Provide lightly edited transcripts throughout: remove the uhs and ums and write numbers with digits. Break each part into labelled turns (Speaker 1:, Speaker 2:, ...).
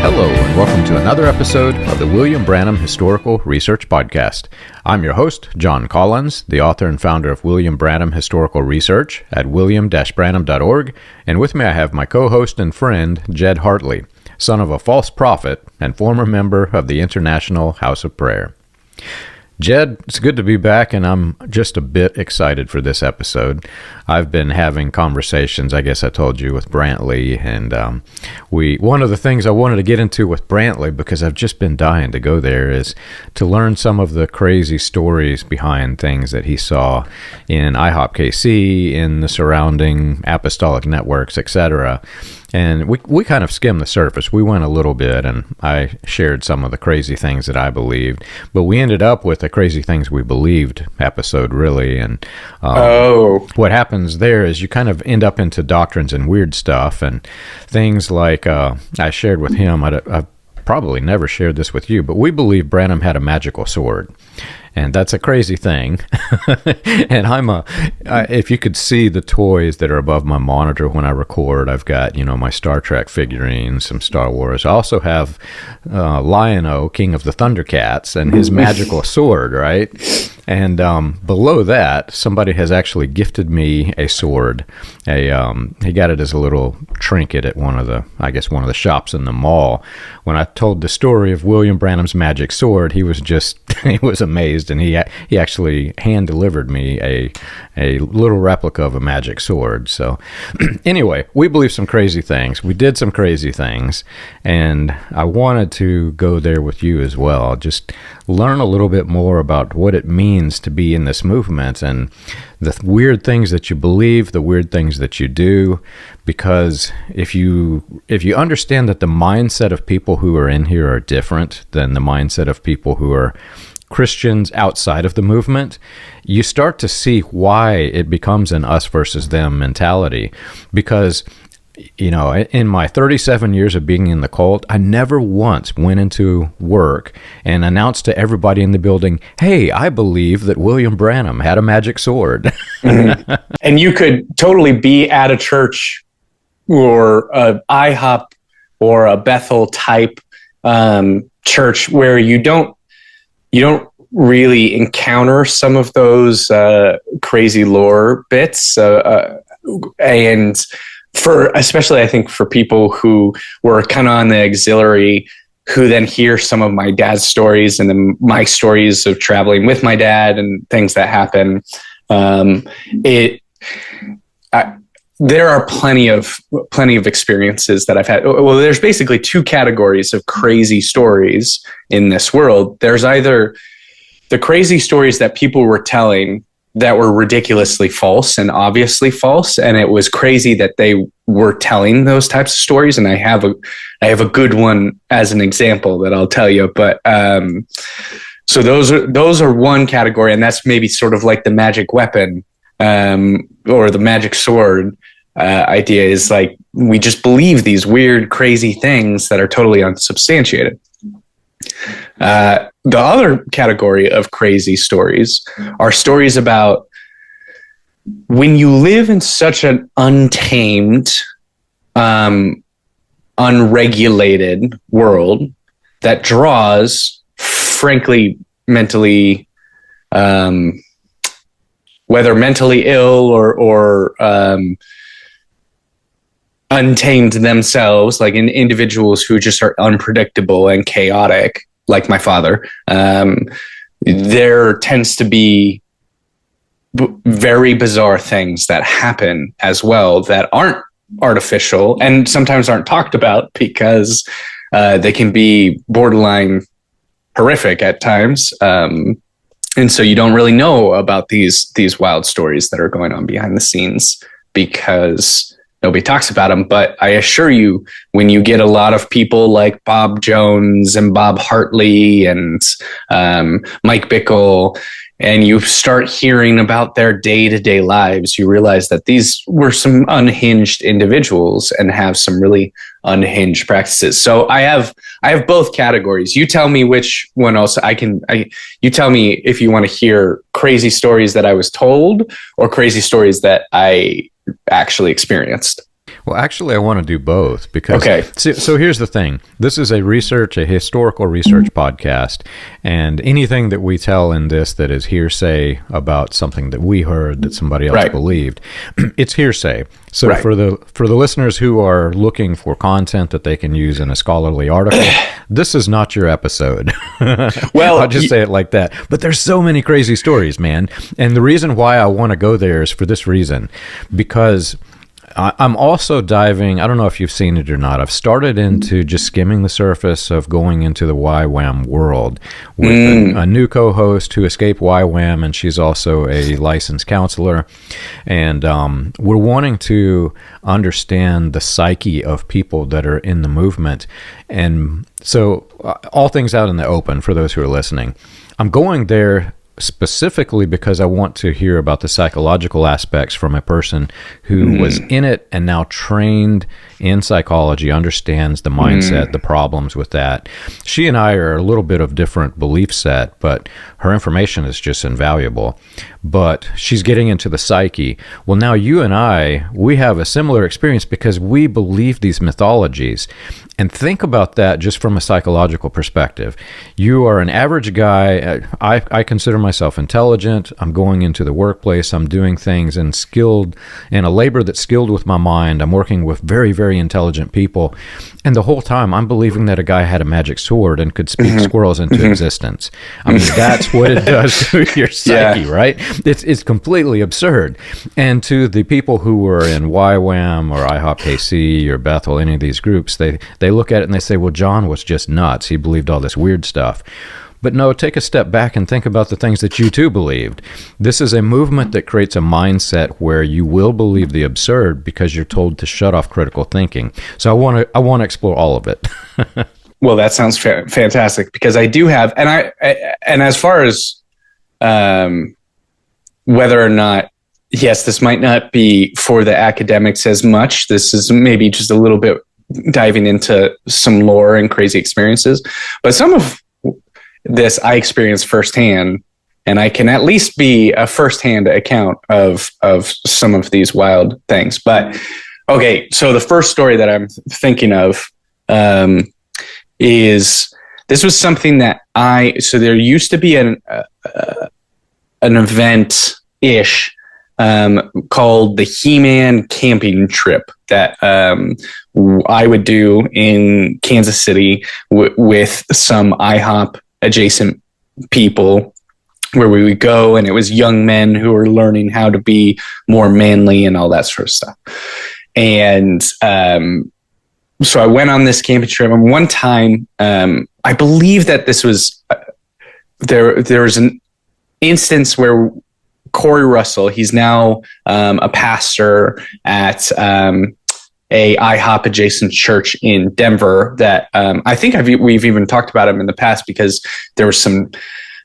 Speaker 1: Hello, and welcome to another episode of the William Branham Historical Research Podcast. I'm your host, John Collins, the author and founder of William Branham Historical Research at william-branham.org, and with me I have my co-host and friend, Jed Hartley, son of a false prophet and former member of the International House of Prayer. Jed, it's good to be back, and I'm just a bit excited for this episode. I've been having conversations, I guess I told you, with Brantley, and one of the things I wanted to get into with Brantley, because I've just been dying to go there, is to learn some of the crazy stories behind things that he saw in IHOPKC, in the surrounding apostolic networks, etc. And we kind of skimmed the surface. We went a little bit, and I shared some of the crazy things that I believed. But we ended up with a crazy things we believed episode, really. And what happens there is you kind of end up into doctrines and weird stuff, and things like I shared with him. I've probably never shared this with you, but we believe Branham had a magical sword. And that's a crazy thing. And if you could see the toys that are above my monitor when I record, I've got, my Star Trek figurines, some Star Wars. I also have Lion-O, King of the Thundercats, and his magical sword, right? And below that, somebody has actually gifted me a sword. He got it as a little trinket at one of the shops in the mall. When I told the story of William Branham's magic sword, he was amazed, and he actually hand delivered me a little replica of a magic sword. So anyway, we believe some crazy things. We did some crazy things, and I wanted to go there with you as well. Just learn a little bit more about what it means to be in this movement and the weird things that you believe, the weird things that you do, because if you understand that the mindset of people who are in here are different than the mindset of people who are Christians outside of the movement, you start to see why it becomes an us versus them mentality. Because in my 37 years of being in the cult, I never once went into work and announced to everybody in the building, hey, I believe that William Branham had a magic sword.
Speaker 2: Mm-hmm. And you could totally be at a church or a IHOP or a Bethel type church where you don't really encounter some of those crazy lore bits. And especially I think for people who were kind of on the auxiliary, who then hear some of my dad's stories and then my stories of traveling with my dad and things that happen. There are plenty of experiences that I've had. Well, there's basically two categories of crazy stories in this world. There's either the crazy stories that people were telling that were ridiculously false and obviously false, and it was crazy that they were telling those types of stories. And I have a good one as an example that I'll tell you. But so those are one category, and that's maybe sort of like the magic weapon or the magic sword idea, is like we just believe these weird, crazy things that are totally unsubstantiated. The other category of crazy stories are stories about when you live in such an untamed, unregulated world that draws, frankly, mentally, whether mentally ill or untamed themselves, like in individuals who just are unpredictable and chaotic, like my father, there tends to be very bizarre things that happen as well that aren't artificial and sometimes aren't talked about because they can be borderline horrific at times. And so you don't really know about these wild stories that are going on behind the scenes because nobody talks about them. But I assure you, when you get a lot of people like Bob Jones and Bob Hartley and Mike Bickle, and you start hearing about their day-to-day lives, you realize that these were some unhinged individuals and have some really unhinged practices. So I have both categories. You tell me which one else you tell me if you want to hear crazy stories that I was told or crazy stories that I actually experienced.
Speaker 1: Well, actually, I want to do both because,
Speaker 2: Okay.
Speaker 1: so here's the thing. This is a historical research podcast, and anything that we tell in this that is hearsay about something that we heard that somebody else
Speaker 2: Right.
Speaker 1: believed, it's hearsay. So
Speaker 2: Right.
Speaker 1: for the listeners who are looking for content that they can use in a scholarly article, this is not your episode.
Speaker 2: Well,
Speaker 1: I'll just say it like that. But there's so many crazy stories, man. And the reason why I want to go there is for this reason, because I'm also diving, I don't know if you've seen it or not, I've started into just skimming the surface of going into the YWAM world with a new co-host who escaped YWAM, and she's also a licensed counselor. And we're wanting to understand the psyche of people that are in the movement. And so all things out in the open for those who are listening. I'm going there specifically because I want to hear about the psychological aspects from a person who was in it and now trained in psychology, understands the mindset, the problems with that. She and I are a little bit of different belief set, but her information is just invaluable. But she's getting into the psyche. Well, now you and I, we have a similar experience because we believe these mythologies. And think about that just from a psychological perspective. You are an average guy. I consider myself intelligent. I'm going into the workplace. I'm doing things and skilled in a labor that's skilled with my mind. I'm working with very, very intelligent people. And the whole time I'm believing that a guy had a magic sword and could speak squirrels into existence. I mean, that's what it does to your psyche, right? It's completely absurd. And to the people who were in YWAM or IHOPKC or Bethel, any of these groups, they look at it and they say, well, John was just nuts. He believed all this weird stuff. But no, take a step back and think about the things that you too believed. This is a movement that creates a mindset where you will believe the absurd because you're told to shut off critical thinking. So I want to explore all of it.
Speaker 2: Well, that sounds fantastic because I do have, and as far as whether or not, yes, this might not be for the academics as much. This is maybe just a little bit diving into some lore and crazy experiences, but some of this I experienced firsthand, and I can at least be a firsthand account of some of these wild things. But okay, so the first story that I'm thinking of is this was something that so there used to be an event-ish called the He-Man camping trip that I would do in Kansas City with some IHOP adjacent people, where we would go, and it was young men who were learning how to be more manly and all that sort of stuff. And so I went on this camping trip, and one time I believe that this was there was an instance where Corey Russell, he's now a pastor at a IHOP adjacent church in Denver that I think we've even talked about him in the past because there was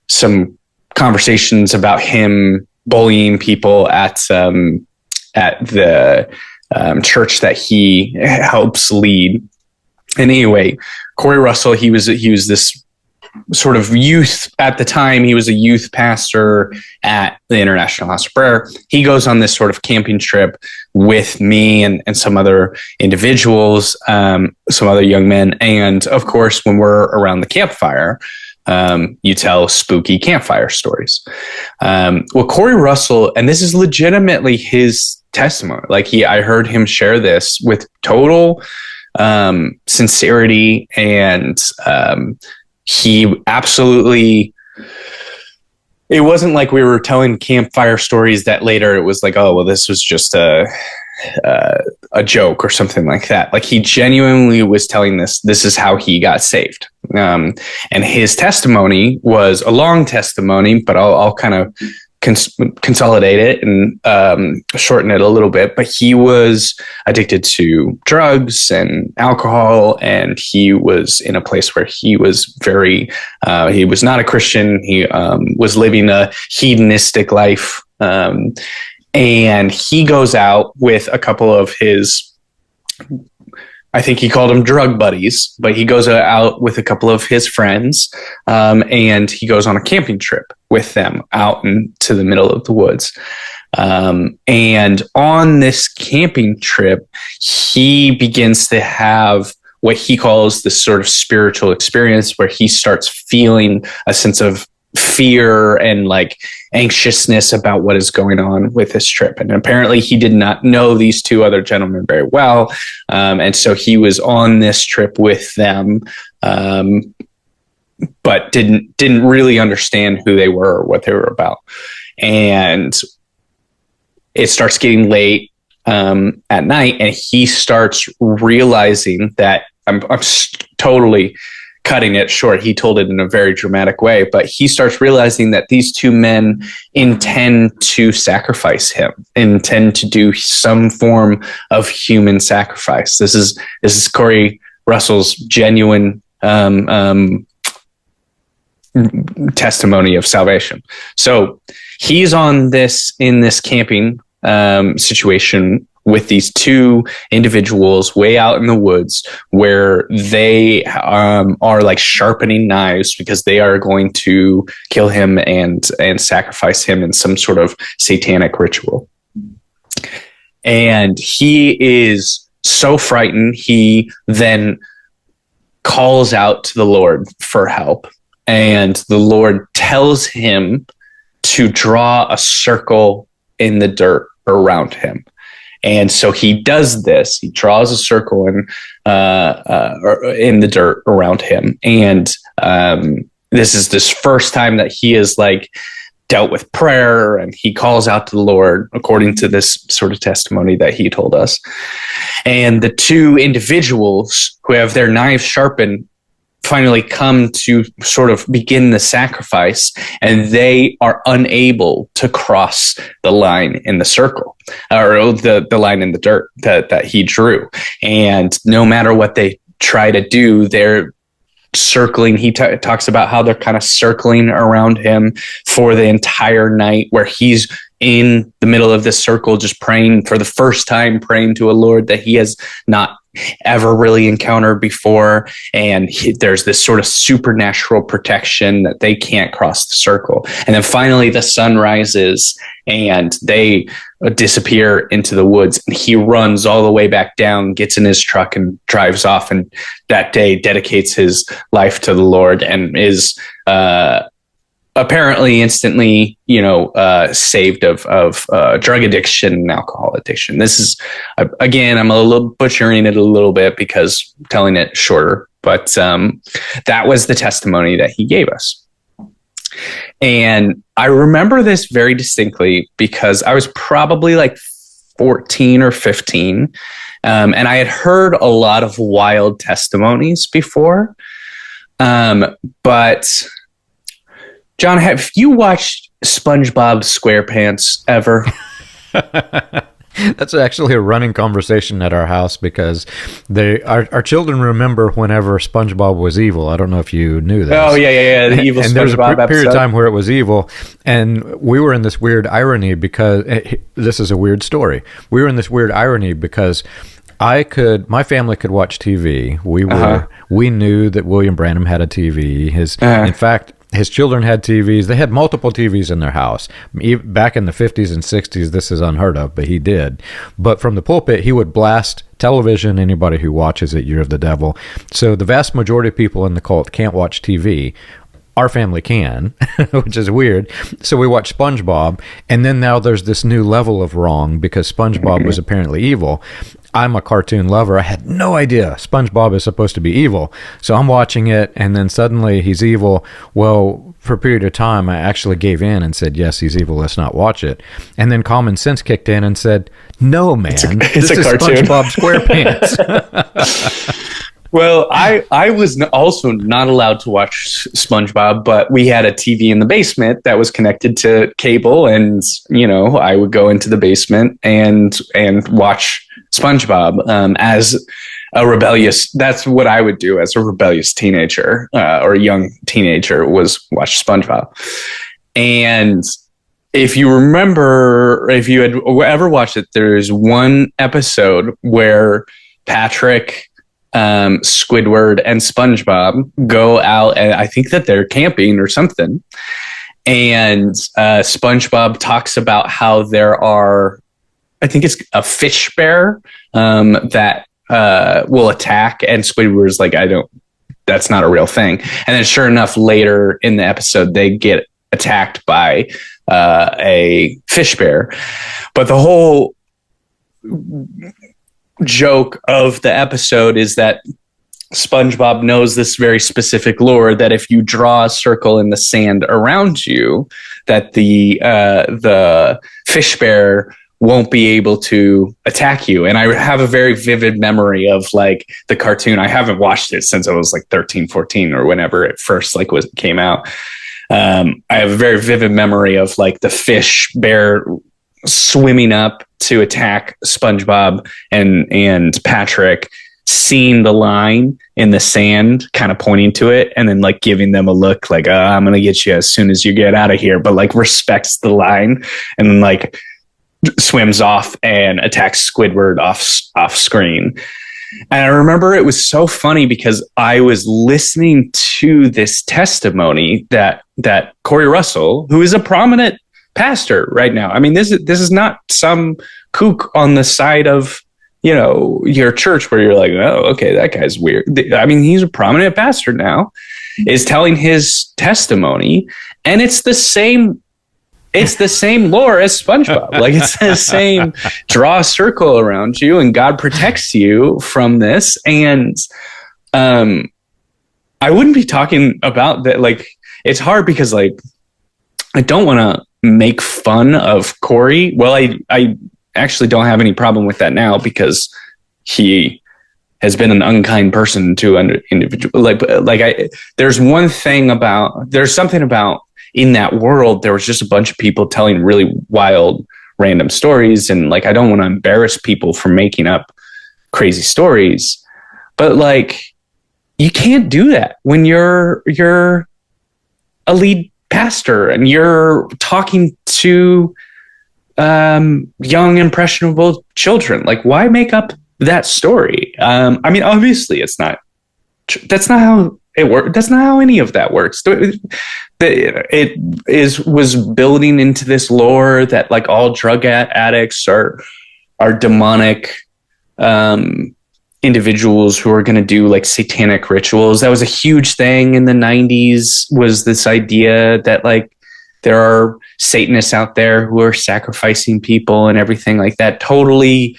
Speaker 2: some conversations about him bullying people at the church that he helps lead. And anyway, Corey Russell, he was this sort of youth at the time. He was a youth pastor at the International House of Prayer. He goes on this sort of camping trip with me and some other individuals, some other young men. And of course, when we're around the campfire, you tell spooky campfire stories. Well, Corey Russell, and this is legitimately his testimony. Like I heard him share this with total sincerity, and he absolutely, it wasn't like we were telling campfire stories that later it was like, oh, well, this was just a joke or something like that. Like he genuinely was telling this is how he got saved. And his testimony was a long testimony, but I'll kind of consolidate it and shorten it a little bit. But he was addicted to drugs and alcohol, and he was in a place where he was he was not a Christian. He was living a hedonistic life. And he goes out with a couple of his, I think he called them drug buddies, but he goes out with a couple of his friends, and he goes on a camping trip with them out into the middle of the woods. And on this camping trip, he begins to have what he calls this sort of spiritual experience where he starts feeling a sense of fear and like anxiousness about what is going on with this trip. And apparently he did not know these two other gentlemen very well. And so he was on this trip with them, but didn't really understand who they were or what they were about. And it starts getting late at night, and he starts realizing that I'm totally cutting it short. He told it in a very dramatic way, but he starts realizing that these two men intend to sacrifice him, intend to do some form of human sacrifice. This is Corey Russell's genuine testimony of salvation. So he's in this camping situation with these two individuals way out in the woods where they are like sharpening knives because they are going to kill him and sacrifice him in some sort of satanic ritual. And he is so frightened, he then calls out to the Lord for help. And the Lord tells him to draw a circle in the dirt around him. And so he does this. He draws a circle in the dirt around him. And this is this first time that he is like dealt with prayer, and he calls out to the Lord according to this sort of testimony that he told us. And the two individuals who have their knives sharpened finally come to sort of begin the sacrifice, and they are unable to cross the line in the circle, or the line in the dirt that he drew. And no matter what they try to do, they're circling. He talks about how they're kind of circling around him for the entire night, where he's in the middle of this circle, just praying for the first time, praying to a Lord that he has not ever really encountered before. And there's this sort of supernatural protection that they can't cross the circle. And then finally the sun rises and they disappear into the woods, and he runs all the way back down, gets in his truck and drives off. And that day dedicates his life to the Lord and is, apparently instantly, saved of drug addiction and alcohol addiction. This is, again, I'm a little butchering it a little bit because I'm telling it shorter, but that was the testimony that he gave us. And I remember this very distinctly because I was probably like 14 or 15. And I had heard a lot of wild testimonies before. But John, have you watched SpongeBob SquarePants ever?
Speaker 1: That's actually a running conversation at our house because our children remember whenever SpongeBob was evil. I don't know if you knew that.
Speaker 2: Oh, yeah. The evil
Speaker 1: and
Speaker 2: SpongeBob
Speaker 1: there's a period
Speaker 2: episode.
Speaker 1: of time where it was evil, and we were in this weird irony because this is a weird story. We were in this weird irony because my family could watch TV. We knew that William Branham had a TV. In fact, his children had TVs. They had multiple TVs in their house. Back in the 50s and 60s, this is unheard of, but he did. But from the pulpit, he would blast television. Anybody who watches it, you're of the devil. So the vast majority of people in the cult can't watch TV. Our family can, which is weird. So we watch SpongeBob, and then now there's this new level of wrong because SpongeBob was apparently evil. I'm a cartoon lover. I had no idea SpongeBob is supposed to be evil. So I'm watching it, and then suddenly he's evil. Well, for a period of time, I actually gave in and said, yes, he's evil. Let's not watch it. And then common sense kicked in and said, no, man, this is
Speaker 2: cartoon.
Speaker 1: SpongeBob SquarePants.
Speaker 2: Well, I was also not allowed to watch SpongeBob, but we had a TV in the basement that was connected to cable, and I would go into the basement and watch SpongeBob as a rebellious. That's what I would do as a rebellious teenager or a young teenager, was watch SpongeBob. And if you remember, if you had ever watched it, there's one episode where Patrick, Squidward, and SpongeBob go out, and I think that they're camping or something. And SpongeBob talks about how there are, I think it's a fish bear that will attack, and Squidward's like, that's not a real thing. And then sure enough, later in the episode, they get attacked by a fish bear. But the whole joke of the episode is that SpongeBob knows this very specific lore that if you draw a circle in the sand around you, that the fish bear won't be able to attack you. And I have a very vivid memory of like the cartoon. I haven't watched it since I was like 13, 14 or whenever it first came out. I have a very vivid memory of like the fish bear swimming up to attack SpongeBob and Patrick, seeing the line in the sand, kind of pointing to it, and then like giving them a look like, I'm going to get you as soon as you get out of here, but like respects the line, and then like swims off and attacks Squidward off screen. And I remember it was so funny because I was listening to this testimony that Corey Russell, who is a prominent pastor right now. I mean, this is not some kook on the side of, your church where you're like, oh, okay, that guy's weird. I mean, he's a prominent pastor now, is telling his testimony, and it's the same lore as SpongeBob. Like, it's the same, draw a circle around you and God protects you from this. And I wouldn't be talking about that. Like, it's hard because like, I don't want to make fun of Corey. Well, I actually don't have any problem with that now because he has been an unkind person to an individual. There's something about in that world, there was just a bunch of people telling really wild, random stories. And like, I don't want to embarrass people for making up crazy stories, but like, you can't do that when you're a lead pastor and you're talking to young, impressionable children. Like, why make up that story? I mean, obviously that's not how it works. That's not how any of that works. It was building into this lore that like all drug addicts are demonic individuals who are going to do like satanic rituals. That was a huge thing in the 90s, was this idea that like there are Satanists out there who are sacrificing people and everything like that, totally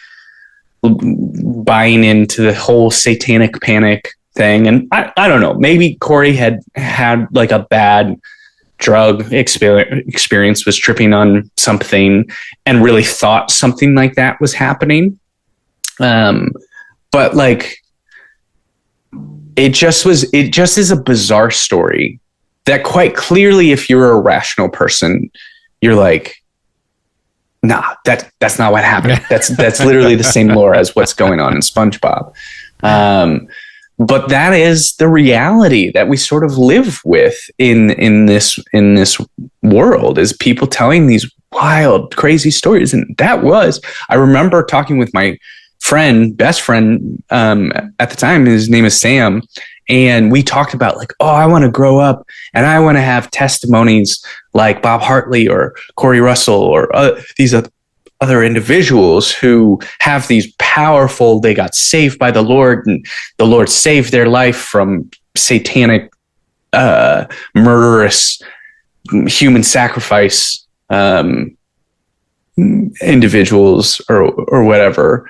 Speaker 2: buying into the whole satanic panic thing. And I don't know, maybe Corey had like a bad drug experience, was tripping on something and really thought something like that was happening. But like, it just is a bizarre story that quite clearly, if you're a rational person, you're like, nah, that's not what happened. That's literally the same lore as what's going on in SpongeBob. But that is the reality that we sort of live with in this world, is people telling these wild, crazy stories. And I remember talking with my best friend at the time, his name is Sam. And we talked about like, I want to grow up and I want to have testimonies like Bob Hartley or Corey Russell or these other individuals who have these powerful, they got saved by the Lord and the Lord saved their life from satanic, murderous human sacrifice individuals or whatever.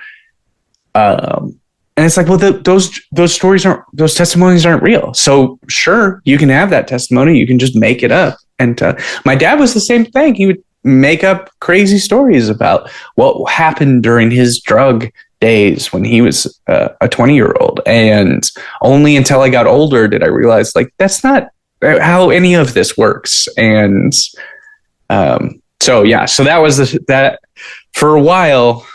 Speaker 2: And it's like, well, those testimonies aren't real. So sure, you can have that testimony. You can just make it up. And my dad was the same thing. He would make up crazy stories about what happened during his drug days when he was a 20-year-old. And only until I got older did I realize, like, that's not how any of this works. And so that was that for a while.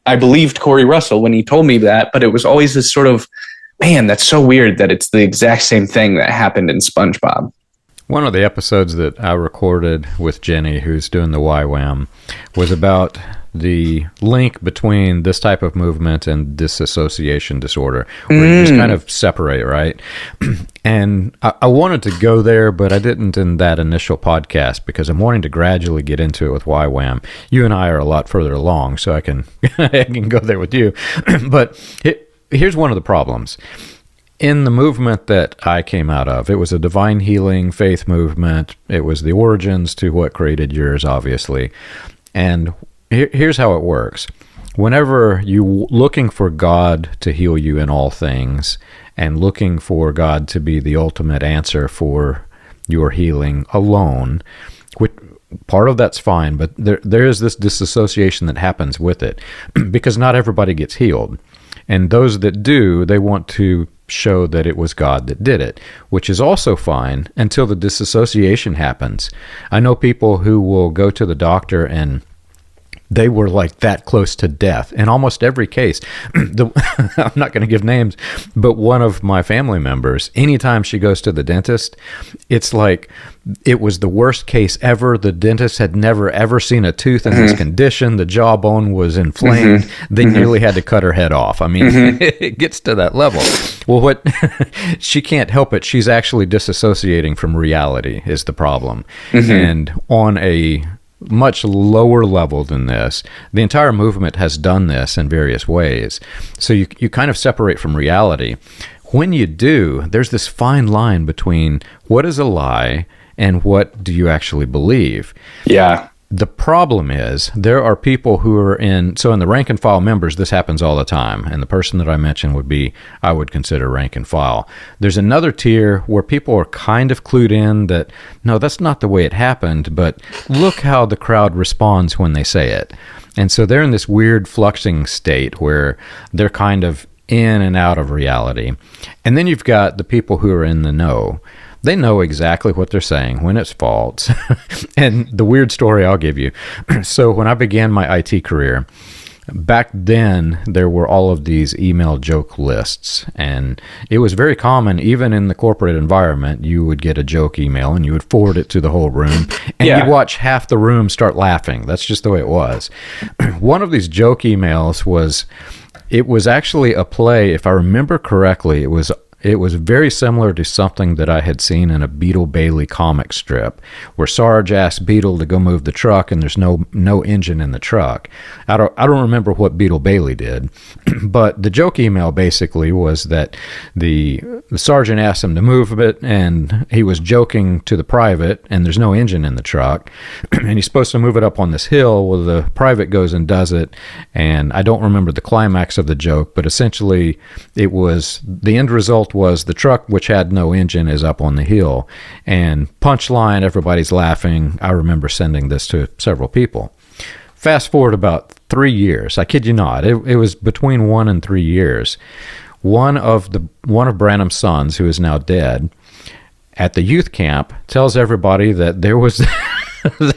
Speaker 2: I believed Corey Russell when he told me that, but it was always this sort of, man, that's so weird that it's the exact same thing that happened in SpongeBob.
Speaker 1: One of the episodes that I recorded with Jenny, who's doing the YWAM, was about the link between this type of movement and disassociation disorder, where you just kind of separate, right? And I wanted to go there, but I didn't in that initial podcast because I'm wanting to gradually get into it with YWAM. You and I are a lot further along, so I can I can go there with you. But here's one of the problems. In the movement that I came out of, it was a divine healing faith movement. It was the origins to what created yours, obviously. And here's how it works. Whenever you're looking for God to heal you in all things and looking for God to be the ultimate answer for your healing alone, which part of that's fine, but there is this disassociation that happens with it because not everybody gets healed. And those that do, they want to show that it was God that did it, which is also fine until the disassociation happens. I know people who will go to the doctor and they were like that close to death in almost every case. I'm not going to give names, but one of my family members, anytime she goes to the dentist, it's like it was the worst case ever. The dentist had never, ever seen a tooth in this condition. The jawbone was inflamed. They nearly had to cut her head off. I mean, it gets to that level. Well, she can't help it. She's actually disassociating from reality is the problem. And on a much lower level than this, the entire movement has done this in various ways. So you kind of separate from reality. When you do, there's this fine line between what is a lie and what do you actually believe.
Speaker 2: Yeah.
Speaker 1: The problem is there are people who are in the rank and file members, this happens all the time. And the person that I mentioned I would consider rank and file. There's another tier where people are kind of clued in that, no, that's not the way it happened, but look how the crowd responds when they say it. And so they're in this weird fluxing state where they're kind of in and out of reality. And then you've got the people who are in the know. They know exactly what they're saying when it's false. And the weird story I'll give you. So when I began my IT career, back then there were all of these email joke lists. And it was very common, even in the corporate environment, you would get a joke email and you would forward it to the whole room. And you'd watch half the room start laughing. That's just the way it was. One of these joke emails was actually a play, if I remember correctly, it was very similar to something that I had seen in a Beetle Bailey comic strip, where Sarge asked Beetle to go move the truck, and there's no engine in the truck. I don't remember what Beetle Bailey did, but the joke email basically was that the sergeant asked him to move it, and he was joking to the private, and there's no engine in the truck, and he's supposed to move it up on this hill. Well, the private goes and does it, and I don't remember the climax of the joke, but essentially it was the end result was the truck, which had no engine, is up on the hill. And punchline, everybody's laughing. I remember sending this to several people. Fast forward about 3 years. I kid you not. It was between 1 and 3 years. One of Branham's sons, who is now dead, at the youth camp tells everybody that there was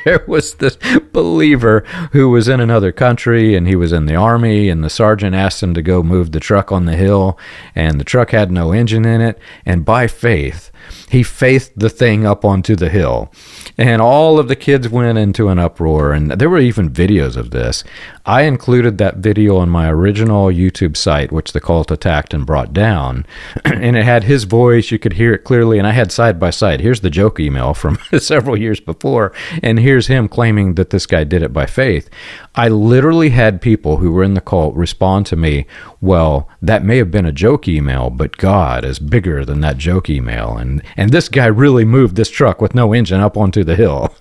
Speaker 1: there was this believer who was in another country, and he was in the army, and the sergeant asked him to go move the truck on the hill, and the truck had no engine in it, and by faith, he faithed the thing up onto the hill. And all of the kids went into an uproar, and there were even videos of this. I included that video on my original YouTube site, which the cult attacked and brought down, and it had his voice. You could hear it clearly, and I had side by side. Here's the joke email from several years before, and here's him claiming that this guy did it by faith. I literally had people who were in the cult respond to me, well, that may have been a joke email, but God is bigger than that joke email, and this guy really moved this truck with no engine up onto the hill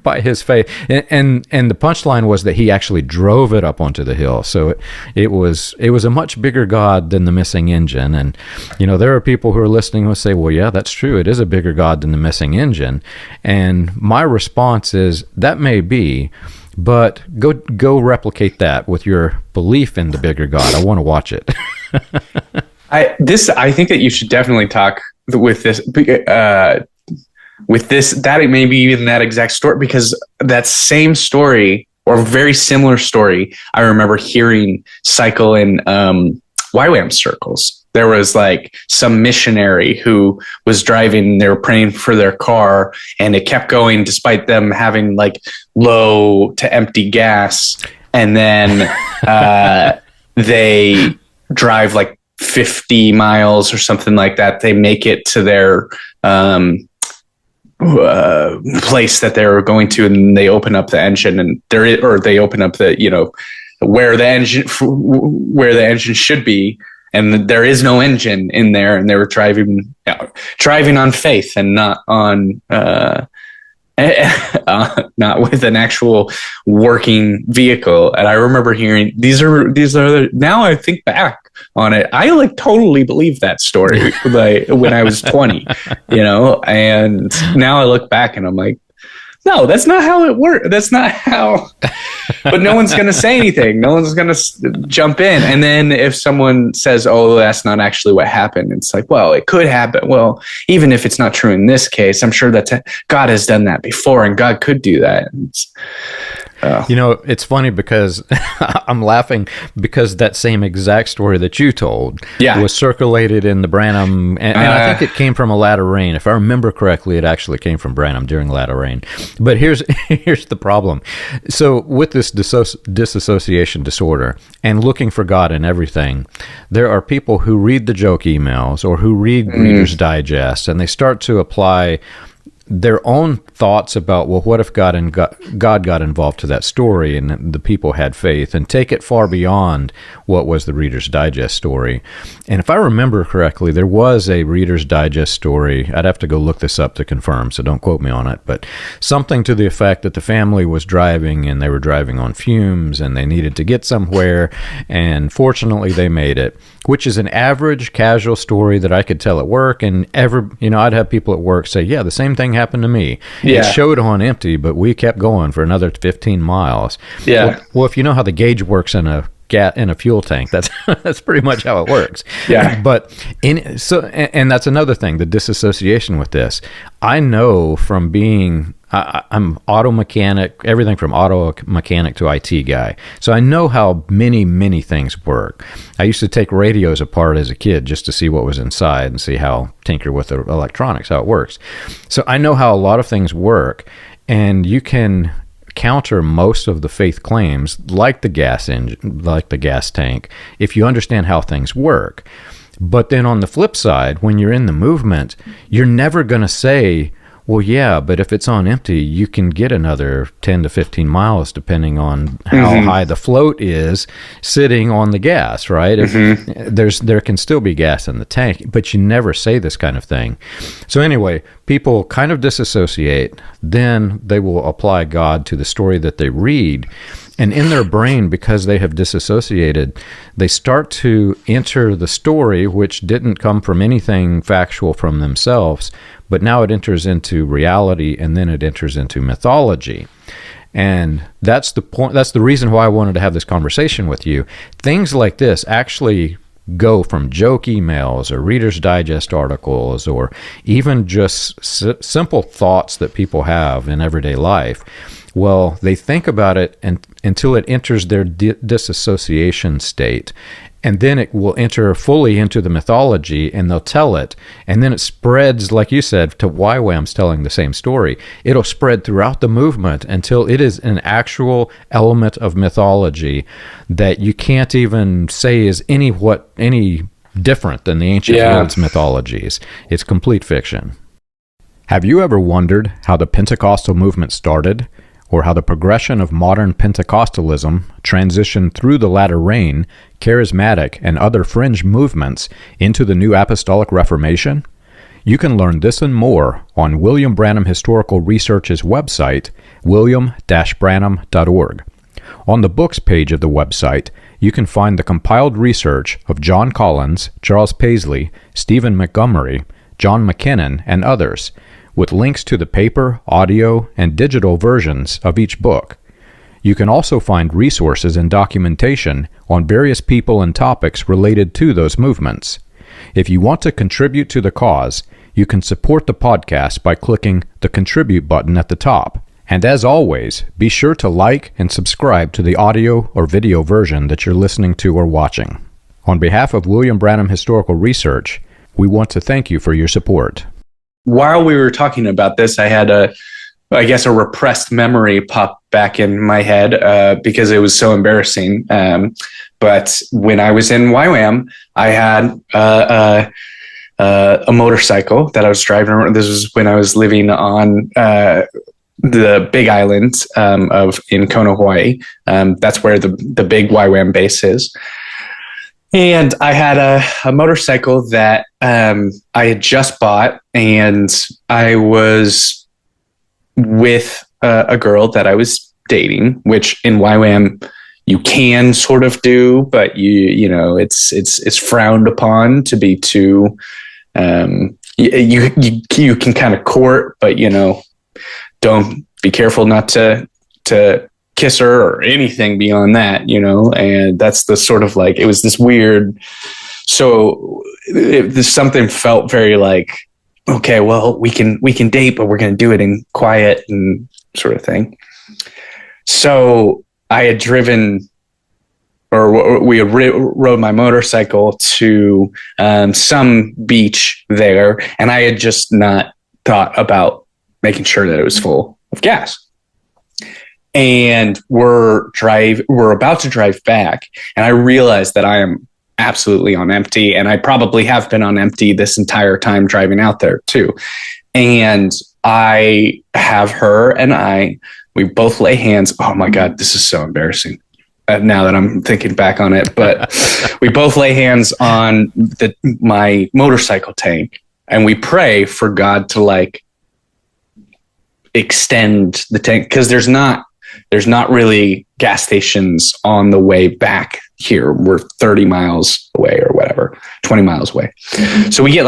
Speaker 1: by his faith. And the punchline was that he actually drove it up onto the hill. So it was a much bigger God than the missing engine. And there are people who are listening who say, well, yeah, that's true. It is a bigger God than the missing engine. And my response is, that may be, but go replicate that with your belief in the bigger God. I want to watch it.
Speaker 2: I think that you should definitely talk with this, that maybe even that exact story, because that same story or very similar story, I remember hearing cycle in YWAM circles. There was like some missionary who was driving, they were praying for their car, and it kept going despite them having like low to empty gas. And then they drive like 50 miles or something like that. They make it to their place that they were going to, and they open up the engine, and they open up the, you know, where the engine should be, and there is no engine in there, and they were driving on faith and not on not with an actual working vehicle. And I remember hearing these are now I think back on it, I like totally believe that story like when I was 20, you know, and now I look back and I'm like, no, that's not how it works. That's not how. But no one's going to say anything. No one's going to jump in. And then if someone says, oh, that's not actually what happened, it's like, well, it could happen. Well, even if it's not true in this case, I'm sure that God has done that before, and God could do that.
Speaker 1: You know, it's funny because I'm laughing because that same exact story that you told was circulated in the Branham, and I think it came from a latter rain. If I remember correctly, it actually came from Branham during latter rain. But here's the problem. So with this disassociation disorder and looking for God in everything, there are people who read the joke emails or who read Reader's Digest, and they start to apply their own thoughts about, well, what if God got involved to that story and the people had faith, and take it far beyond what was the Reader's Digest story. And if I remember correctly, there was a Reader's Digest story. I'd have to go look this up to confirm, so don't quote me on it, but something to the effect that the family was driving, and they were driving on fumes, and they needed to get somewhere, and fortunately they made it, which is an average casual story that I could tell at work, and I'd have people at work say, yeah, the same thing happened to me. Yeah. It showed on empty, but we kept going for another 15 miles. Yeah. Well, if you know how the gauge works in a fuel tank, that's pretty much how it works. Yeah. But and that's another thing, the disassociation with this. I know from being I'm auto mechanic, everything from auto mechanic to IT guy. So I know how many things work. I used to take radios apart as a kid just to see what was inside and see how tinker with the electronics, how it works. So I know how a lot of things work, and you can counter most of the faith claims like the gas engine, like the gas tank, if you understand how things work. But then on the flip side, when you're in the movement, you're never going to say, well, yeah, but if it's on empty, you can get another 10 to 15 miles depending on how high the float is sitting on the gas, right? There can still be gas in the tank, but you never say this kind of thing. So anyway, people kind of disassociate, then they will apply God to the story that they read. And in their brain, because they have disassociated, they start to enter the story, which didn't come from anything factual from themselves, but now it enters into reality, and then it enters into mythology. And that's the point. That's the reason why I wanted to have this conversation with you. Things like this actually go from joke emails or Reader's Digest articles, or even just simple thoughts that people have in everyday life. Well, they think about it until it enters their disassociation state, and then it will enter fully into the mythology, and they'll tell it, and then it spreads, like you said, to YWAM's telling the same story. It'll spread throughout the movement until it is an actual element of mythology that you can't even say is any different than the ancient world's mythologies. It's complete fiction. Have you ever wondered how the Pentecostal movement started, or how the progression of modern Pentecostalism transitioned through the latter rain, charismatic, and other fringe movements into the New Apostolic Reformation? You can learn this and more on William Branham Historical Research's website, william-branham.org. On the books page of the website, you can find the compiled research of John Collins, Charles Paisley, Stephen Montgomery, John McKinnon, and others, with links to the paper, audio, and digital versions of each book. You can also find resources and documentation on various people and topics related to those movements. If you want to contribute to the cause, you can support the podcast by clicking the Contribute button at the top. And as always, be sure to like and subscribe to the audio or video version that you're listening to or watching. On behalf of William Branham Historical Research, we want to thank you for your support.
Speaker 2: While we were talking about this, I had a repressed memory pop back in my head because it was so embarrassing. But when I was in YWAM, I had a motorcycle that I was driving around. This was when I was living on the Big Island in Kona, Hawaii. That's where the big YWAM base is. And I had a motorcycle that I had just bought, and I was with a girl that I was dating, which in YWAM you can sort of do, but you know it's frowned upon to be too. You can kind of court, but don't be careful not to kiss her or anything beyond that, and that's the sort of like, it was this weird. So something felt very like, okay, well, we can date, but we're going to do it in quiet and sort of thing. So I had driven, or we had rode my motorcycle to some beach there, and I had just not thought about making sure that it was full of gas. And we're about to drive back, and I realized that I am absolutely on empty, and I probably have been on empty this entire time driving out there too. And I have her and we both lay hands. Oh my God, this is so embarrassing now that I'm thinking back on it. But we both lay hands on my motorcycle tank, and we pray for God to like extend the tank, because there's not really gas stations on the way back here. We're 30 miles away or whatever, 20 miles away. So we get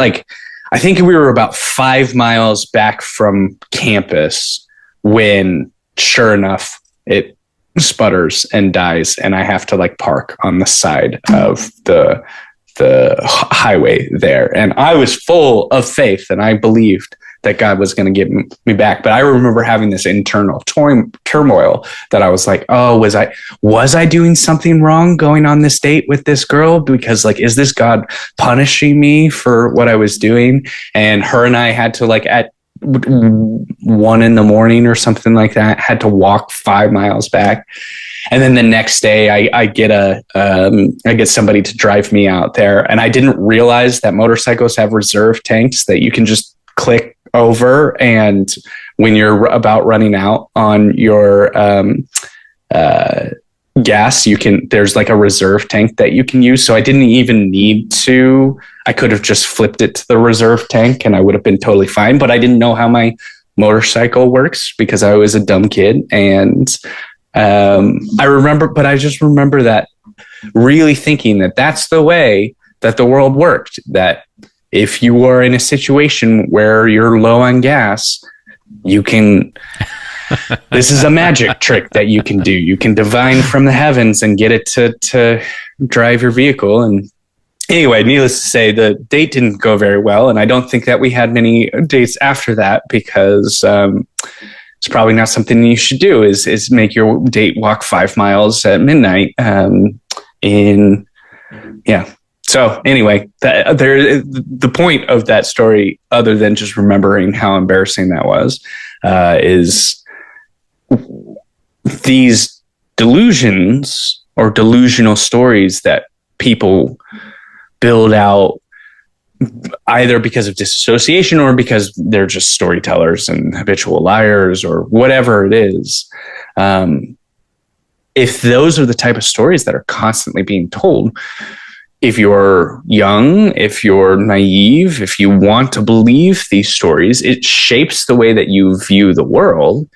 Speaker 2: I think we were about 5 miles back from campus when, sure enough, it sputters and dies, and I have to park on the side of the highway there. And I was full of faith, and I believed that God was going to get me back. But I remember having this internal turmoil that I was like, oh, was I doing something wrong going on this date with this girl? Because is this God punishing me for what I was doing? And her and I had to at 1 a.m. or something like that, had to walk 5 miles back. And then the next day I get somebody to drive me out there. And I didn't realize that motorcycles have reserve tanks that you can just click over, and when you're about running out on your gas, there's a reserve tank that you can use. So I didn't even need to. I could have just flipped it to the reserve tank and I would have been totally fine, but I didn't know how my motorcycle works because I was a dumb kid. And I just remember that really thinking that that's the way that the world worked, that if you are in a situation where you're low on gas, this is a magic trick that you can do. You can divine from the heavens and get it to drive your vehicle. And anyway, needless to say, the date didn't go very well. And I don't think that we had many dates after that, because it's probably not something you should do is make your date walk 5 miles at midnight. So anyway, the point of that story, other than just remembering how embarrassing that was, is these delusions or delusional stories that people build out, either because of disassociation or because they're just storytellers and habitual liars or whatever it is. If those are the type of stories that are constantly being told, if you're young, if you're naive, if you want to believe these stories, it shapes the way that you view the world.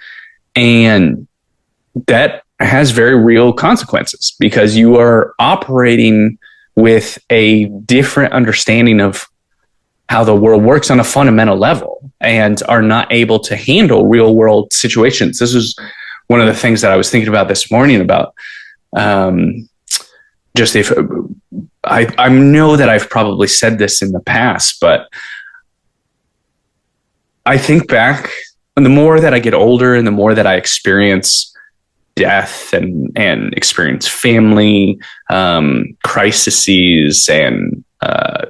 Speaker 2: And that has very real consequences, because you are operating with a different understanding of how the world works on a fundamental level and are not able to handle real world situations. This is one of the things that I was thinking about this morning about just if I know that I've probably said this in the past, but I think back, and the more that I get older and the more that I experience death and experience family crises and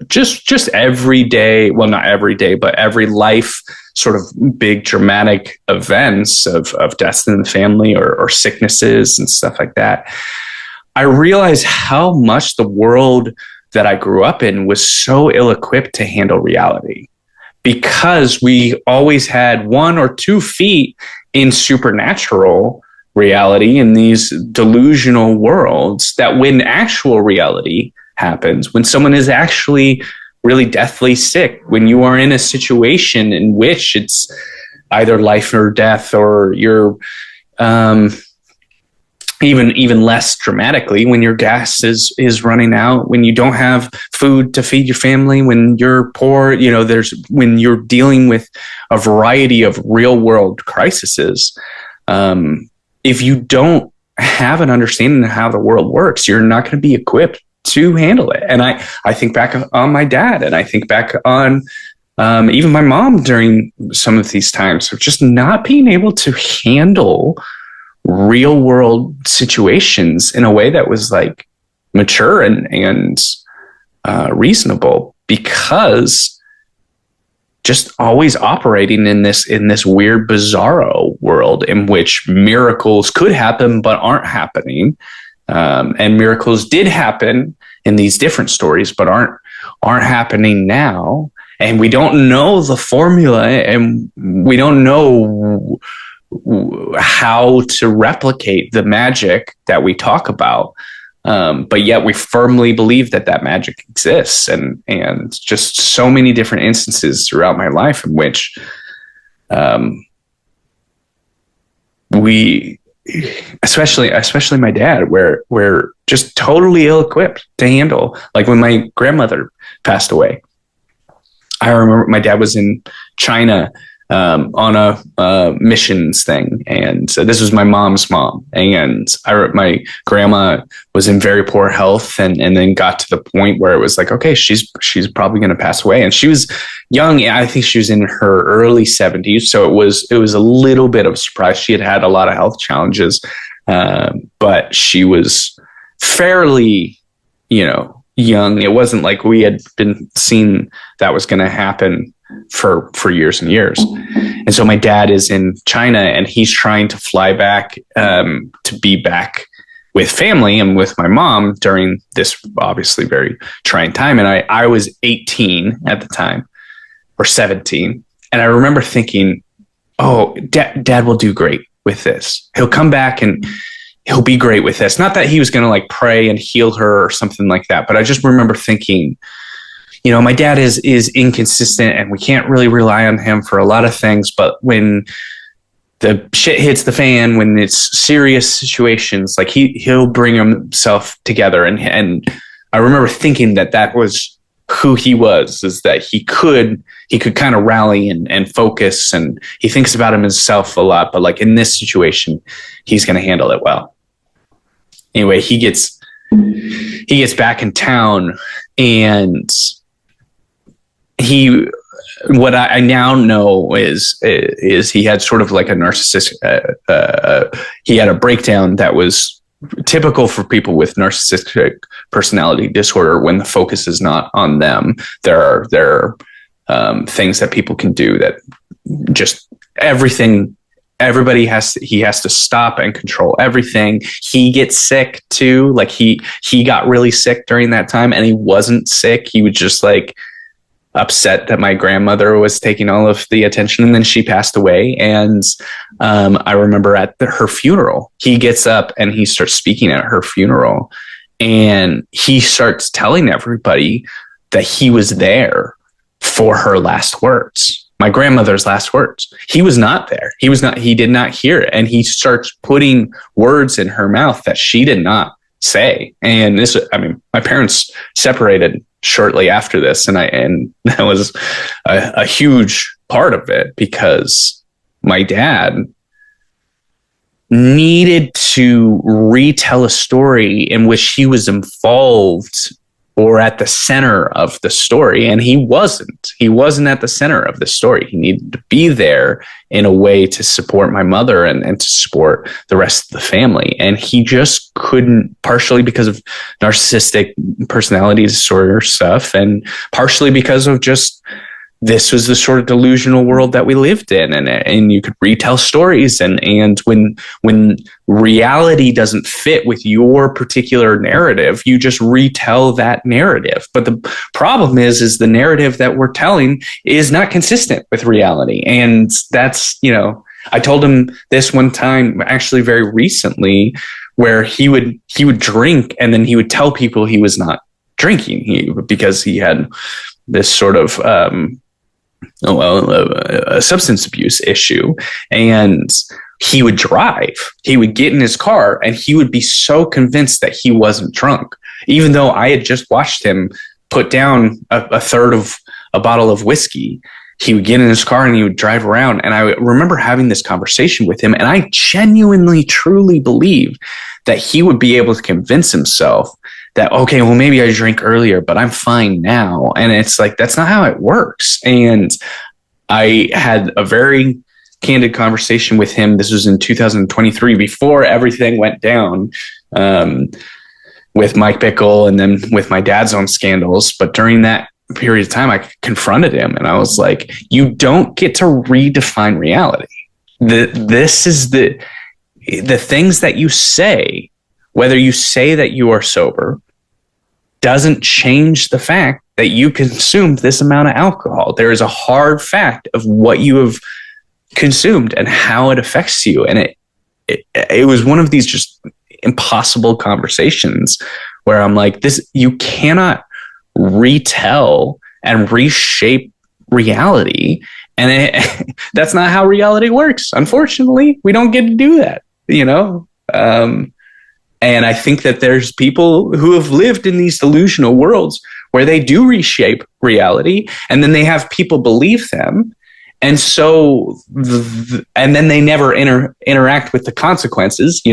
Speaker 2: just every day, well, not every day, but every life sort of big dramatic events of deaths in the family or sicknesses and stuff like that. I realized how much the world that I grew up in was so ill-equipped to handle reality, because we always had 1 or 2 feet in supernatural reality in these delusional worlds, that when actual reality happens, when someone is actually really deathly sick, when you are in a situation in which it's either life or death, or you're even less dramatically, when your gas is running out, when you don't have food to feed your family, when you're poor, when you're dealing with a variety of real world crises, if you don't have an understanding of how the world works, you're not going to be equipped to handle it. And I think back on my dad, and I think back on even my mom during some of these times of just not being able to handle real world situations in a way that was like mature and reasonable, because just always operating in this weird bizarro world in which miracles could happen but aren't happening, and miracles did happen in these different stories but aren't happening now, and we don't know the formula, and we don't know how to replicate the magic that we talk about, but yet we firmly believe that magic exists, and just so many different instances throughout my life in which we, especially my dad, we're just totally ill-equipped to handle. Like when my grandmother passed away, I remember my dad was in China on a missions thing, and so this was my mom's mom, and my grandma was in very poor health, and then got to the point where it was like, okay, she's probably going to pass away, and she was young. I think she was in her early 70s, so it was a little bit of a surprise. She had a lot of health challenges, but she was fairly, young. It wasn't like we had been seeing that was going to happen for years and years. And so my dad is in China, and he's trying to fly back to be back with family and with my mom during this obviously very trying time. And I was 18 at the time, or 17. And I remember thinking, oh, dad will do great with this. He'll come back and he'll be great with this. Not that he was going to like pray and heal her or something like that, but I just remember thinking, my dad is inconsistent, and we can't really rely on him for a lot of things. But when the shit hits the fan, when it's serious situations, like he'll bring himself together. And I remember thinking that was who he was, is that he could kind of rally and focus, and he thinks about himself a lot, but like in this situation, he's going to handle it well. Anyway, he gets back in town, and what I now know is he had sort of like a narcissistic, he had a breakdown that was typical for people with narcissistic personality disorder. When the focus is not on them, there are things that people can do that just everybody has to stop and control everything. He gets sick too. Like he got really sick during that time, and he wasn't sick. He was just like upset that my grandmother was taking all of the attention, and then she passed away. And I remember at her funeral, he gets up and he starts speaking at her funeral, and he starts telling everybody that he was there for her last words, my grandmother's last words. He was not there. He did not hear it. And he starts putting words in her mouth that she did not say. And my parents separated shortly after this, and that was a huge part of it, because my dad needed to retell a story in which he was involved or at the center of the story. And he wasn't at the center of the story. He needed to be there in a way to support my mother and to support the rest of the family. And he just couldn't, partially because of narcissistic personality disorder stuff, and partially because of just, this was the sort of delusional world that we lived in, and you could retell stories, and when reality doesn't fit with your particular narrative, you just retell that narrative. But the problem is the narrative that we're telling is not consistent with reality, and that's, I told him this one time, actually very recently, where he would drink and then he would tell people he was not drinking because he had this sort of a substance abuse issue, and he would drive. He would get in his car and he would be so convinced that he wasn't drunk, even though I had just watched him put down a third of a bottle of whiskey. He would get in his car and he would drive around. And I remember having this conversation with him, and I genuinely, truly believe that he would be able to convince himself that, okay, well, maybe I drank earlier, but I'm fine now. And it's like, that's not how it works. And I had a very candid conversation with him. This was in 2023, before everything went down, with Mike Bickle and then with my dad's own scandals. But during that period of time, I confronted him and I was like, you don't get to redefine reality. This is the things that you say, whether you say that you are sober, doesn't change the fact that you consumed this amount of alcohol. There is a hard fact of what you have consumed and how it affects you. And it was one of these just impossible conversations where I'm like, you cannot retell and reshape reality. And that's not how reality works. Unfortunately, we don't get to do that, and I think that there's people who have lived in these delusional worlds where they do reshape reality, and then they have people believe them. And so, and then they never interact with the consequences,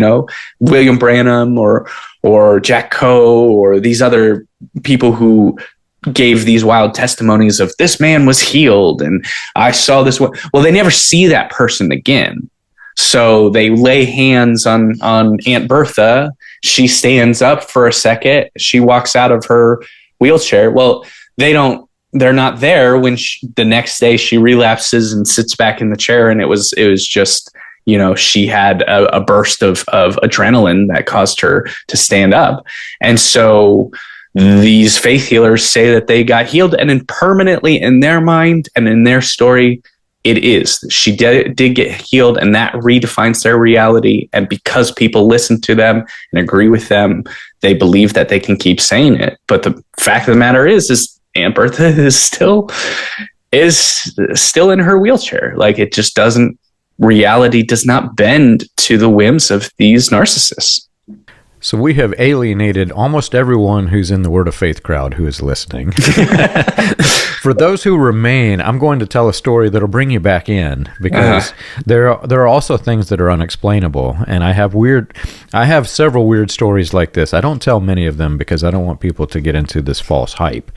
Speaker 2: William Branham or Jack Coe or these other people who gave these wild testimonies of this man was healed and I saw this one. Well, they never see that person again. So they lay hands on Aunt Bertha. She stands up for a second. She walks out of her wheelchair. Well, they're not there when the next day she relapses and sits back in the chair. And it was just, she had a burst of adrenaline that caused her to stand up. And so these faith healers say that they got healed, and then permanently in their mind and in their story, it is. She did get healed, and that redefines their reality. And because people listen to them and agree with them, they believe that they can keep saying it. But the fact of the matter is Aunt Bertha is still in her wheelchair. Like, it just doesn't. Reality does not bend to the whims of these narcissists.
Speaker 1: So we have alienated almost everyone who's in the Word of Faith crowd who is listening. For those who remain, I'm going to tell a story that'll bring you back in, because there are also things that are unexplainable, and I have several weird stories like this. I don't tell many of them because I don't want people to get into this false hype.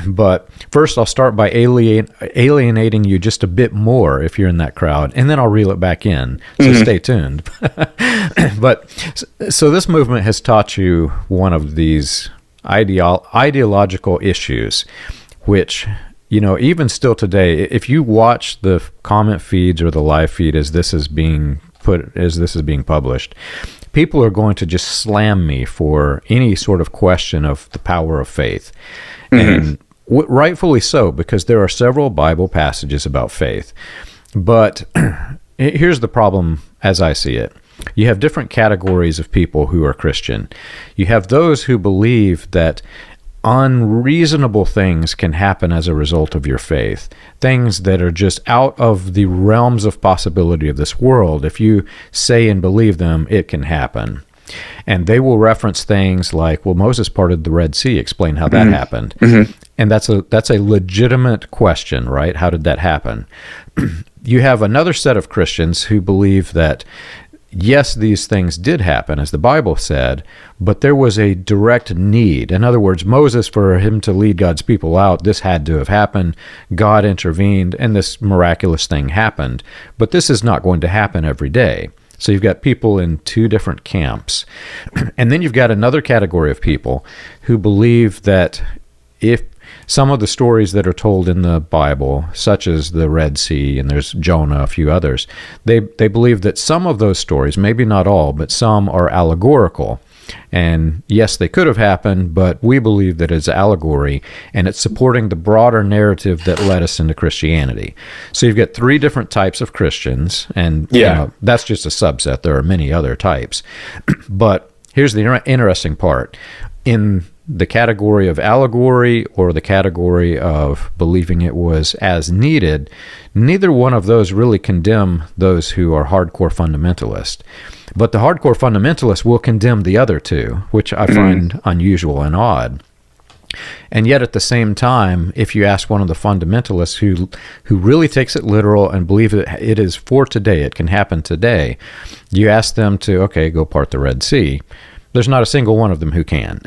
Speaker 1: But first, I'll start by alienating you just a bit more if you're in that crowd, and then I'll reel it back in. So stay tuned. But so this movement has taught you one of these ideological issues, which, even still today, if you watch the comment feeds or the live feed as this is being published, people are going to just slam me for any sort of question of the power of faith. And rightfully so, because there are several Bible passages about faith. But here's the problem as I see it. You have different categories of people who are Christian. You have those who believe that unreasonable things can happen as a result of your faith, things that are just out of the realms of possibility of this world. If you say and believe them, it can happen. And they will reference things like, well, Moses parted the Red Sea. Explain how that happened. And that's a legitimate question, right? How did that happen? You have another set of Christians who believe that yes, these things did happen, as the Bible said, but there was a direct need. In other words, Moses, for him to lead God's people out, this had to have happened. God intervened, and this miraculous thing happened. But this is not going to happen every day. So you've got people in two different camps. And then you've got another category of people who believe that if some of the stories that are told in the Bible, such as the Red Sea, and there's Jonah, a few others, they believe that some of those stories, maybe not all, but some are allegorical. And yes, they could have happened, but we believe that it's allegory, and it's supporting the broader narrative that led us into Christianity. So you've got three different types of Christians, and that's just a subset. There are many other types. But here's the interesting part. In the category of allegory or the category of believing it was as needed, neither one of those really condemn those who are hardcore fundamentalists. But the hardcore fundamentalists will condemn the other two, which I find unusual and odd. And yet at the same time, if you ask one of the fundamentalists who really takes it literal and believe that it is for today, it can happen today, you ask them to, okay, go part the Red Sea. There's not a single one of them who can.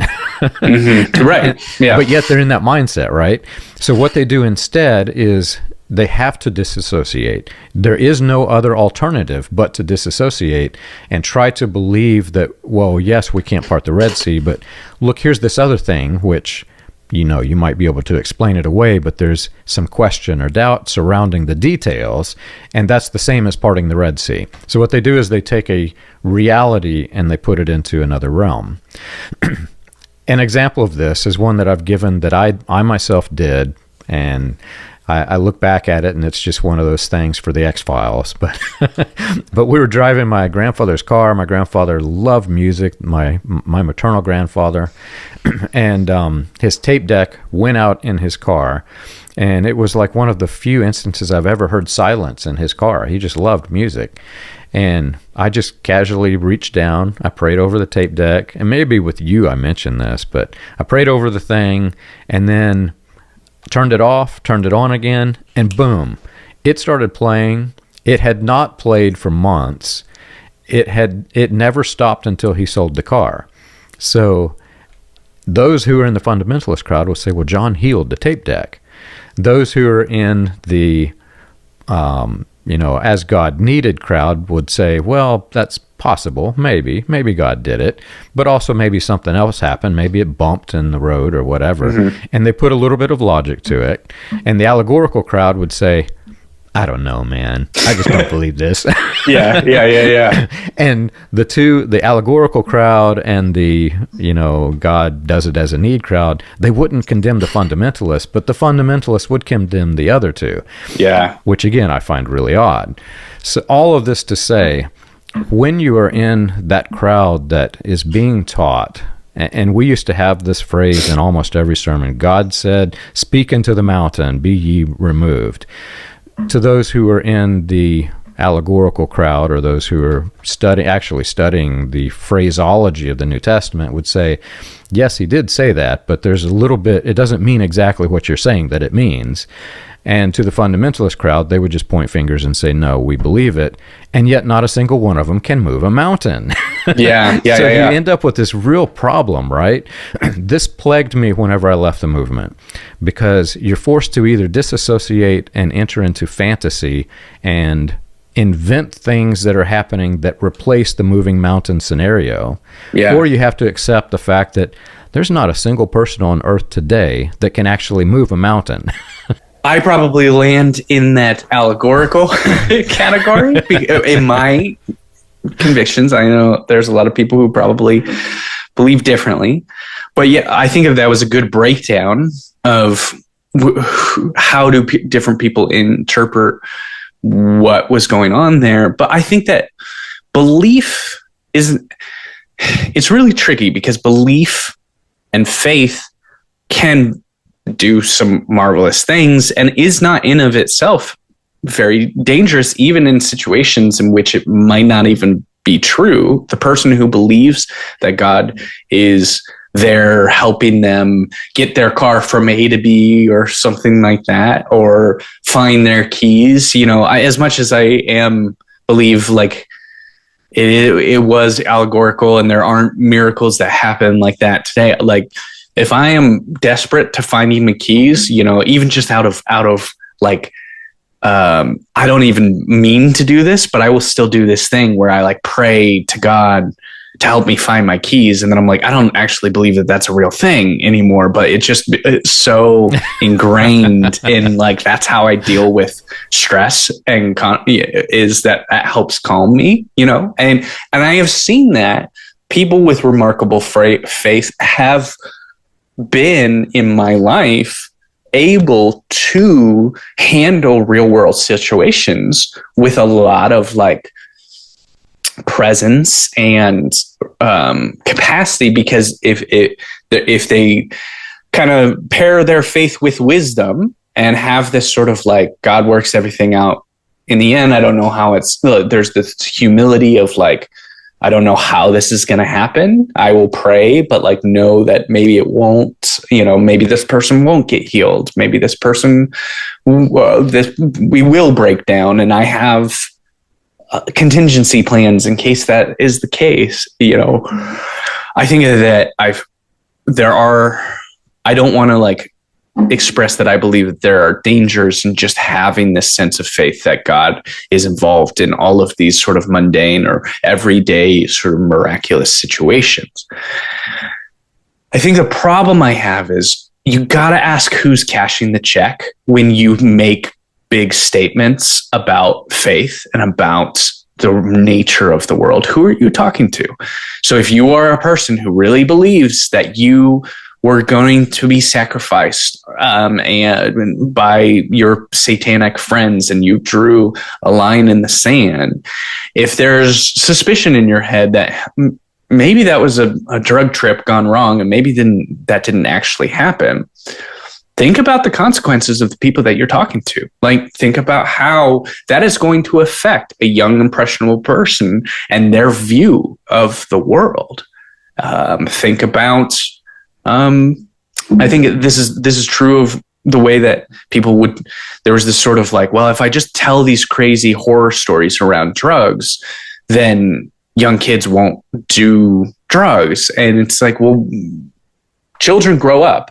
Speaker 2: Right. Yeah.
Speaker 1: But yet they're in that mindset, right? So what they do instead is they have to disassociate. There is no other alternative but to disassociate and try to believe that, well, yes, we can't part the Red Sea, but look, here's this other thing, which, you know, you might be able to explain it away, but there's some question or doubt surrounding the details, and that's the same as parting the Red Sea. So what they do is they take a reality and they put it into another realm. An example of this is one that I've given that I myself did, and I look back at it, and it's just one of those things for the X-Files. But but we were driving my grandfather's car. My grandfather loved music, my maternal grandfather, and his tape deck went out in his car, and it was like one of the few instances I've ever heard silence in his car. He just loved music. And I just casually reached down, I prayed over the tape deck, and maybe with you I mentioned this, but I prayed over the thing, and then turned it off, turned it on again, and boom, it started playing. It had not played for months. It never stopped until he sold the car. So those who are in the fundamentalist crowd will say, well, John healed the tape deck. Those who are in the as God needed crowd would say, well, that's possible. Maybe God did it, but also maybe something else happened. Maybe it bumped in the road or whatever. Mm-hmm. And they put a little bit of logic to it. And the allegorical crowd would say, I don't know, man. I just don't believe this.
Speaker 2: Yeah.
Speaker 1: And the allegorical crowd and the, God does it as a need crowd, they wouldn't condemn the fundamentalists, but the fundamentalists would condemn the other two.
Speaker 2: Yeah.
Speaker 1: Which, again, I find really odd. So all of this to say, when you are in that crowd that is being taught, and we used to have this phrase in almost every sermon, God said, speak into the mountain, be ye removed. To those who are in the allegorical crowd, or those who are actually studying the phraseology of the New Testament, would say, yes, he did say that, but there's a little bit, it doesn't mean exactly what you're saying that it means. And to the fundamentalist crowd, they would just point fingers and say, no, we believe it. And yet not a single one of them can move a mountain. So you end up with this real problem, right? This plagued me whenever I left the movement, because you're forced to either disassociate and enter into fantasy and invent things that are happening that replace the moving mountain scenario, or you have to accept the fact that there's not a single person on earth today that can actually move a mountain.
Speaker 2: I probably land in that allegorical category in my convictions. I know there's a lot of people who probably believe differently, but yeah, I think of that was a good breakdown of how do different people interpret what was going on there. But I think that belief it's really tricky, because belief and faith can do some marvelous things and is not in of itself very dangerous, even in situations in which it might not even be true. The person who believes that God is there helping them get their car from A to B or something like that, or find their keys, as much as I believe, like, it was allegorical, and there aren't miracles that happen like that today. Like, if I am desperate to find my keys, you know, even just out of like, I don't even mean to do this, but I will still do this thing where I like pray to God to help me find my keys. And then I'm like, I don't actually believe that that's a real thing anymore, but it's so ingrained in like, that's how I deal with stress and is that helps calm me, you know? And I have seen that people with remarkable faith have been in my life able to handle real world situations with a lot of like presence and capacity, because if they kind of pair their faith with wisdom and have this sort of like God works everything out in the end. I don't know how there's this humility of like, I don't know how this is going to happen. I will pray, but like know that maybe it won't, you know, maybe this person won't get healed. Maybe this person, we will break down, and I have contingency plans in case that is the case. You know, I think that I don't want to like express that I believe that there are dangers in just having this sense of faith that God is involved in all of these sort of mundane or everyday sort of miraculous situations. I think the problem I have is you got to ask who's cashing the check when you make big statements about faith and about the nature of the world. Who are you talking to? So if you are a person who really believes that you were going to be sacrificed and by your satanic friends, and you drew a line in the sand, if there's suspicion in your head that maybe that was a drug trip gone wrong, and maybe that didn't actually happen, think about the consequences of the people that you're talking to. Like, think about how that is going to affect a young, impressionable person and their view of the world. Think about, I think this is true of the way that people would, there was this sort of like, well, if I just tell these crazy horror stories around drugs, then young kids won't do drugs. And it's like, well, children grow up,